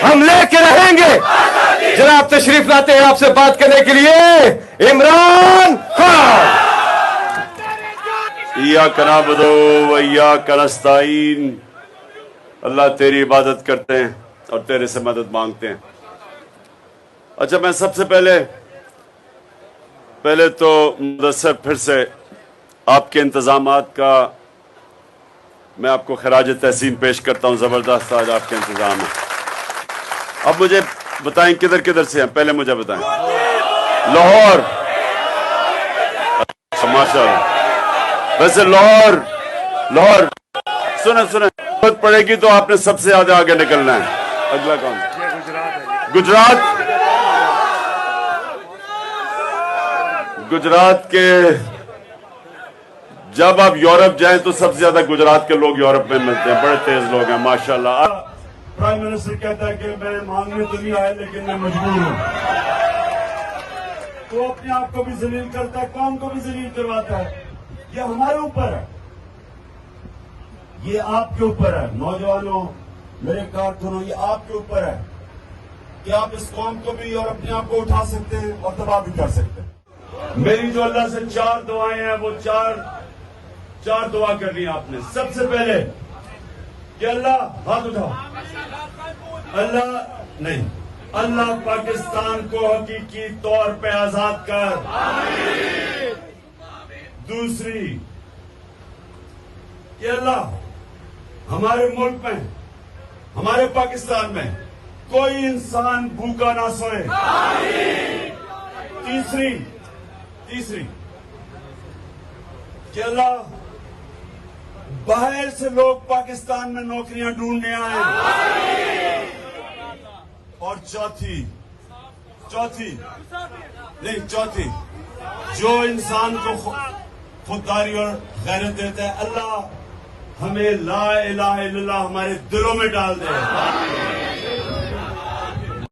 हम लेके रहेंगे। जनाब तशरीफ लाते हैं आपसे बात करने के लिए इमरान खान। इय्याक नअबुदु व इय्याक नस्तईन। अल्लाह तेरी इबादत करते हैं और तेरे से मदद मांगते हैं। अच्छा, मैं सबसे पहले तो मुदस्सर फिर से आपके इंतजामात का मैं आपको खराज तहसीन पेश करता हूं। जबरदस्त आज आपके इंतजाम है। अब मुझे बताएं किधर किधर से हैं, पहले मुझे बताएं। लाहौर, माशाअल्लाह। वैसे लाहौर सुने जरूरत पड़ेगी तो आपने सबसे ज्यादा आगे निकलना है। अगला कौन? गुजरात के जब आप यूरोप जाएं तो सबसे ज्यादा गुजरात के लोग यूरोप में मिलते हैं। बड़े तेज लोग हैं माशाल्लाह। प्राइम मिनिस्टर कहता है कि मैं मांगने तो नहीं आया लेकिन मैं मजबूर हूं। तो अपने आप को भी जलील करता है, कौम को भी जलील करवाता है। ये हमारे ऊपर है, ये आपके ऊपर है। नौजवानों, मेरे कारकुनों, ये आपके ऊपर है कि आप इस कौम को भी और अपने आप को उठा सकते हैं और तबाह भी कर सकते हैं। मेरी जो अल्लाह से 4 दुआएं हैं वो चार दुआ कर रही आपने। सबसे पहले कि अल्लाह, हाथ उठाओ, अल्लाह पाकिस्तान को हकीकी तौर पे आजाद कर। दूसरी कि अल्लाह हमारे मुल्क में, हमारे पाकिस्तान में कोई इंसान भूखा ना सोए। तीसरी कि अल्लाह बाहर से लोग पाकिस्तान में नौकरियां ढूंढने आए। और चौथी जो इंसान को खुददारी और गैरत देता है, अल्लाह हमें ला इलाहा इल्लल्लाह हमारे दिलों में डाल दे।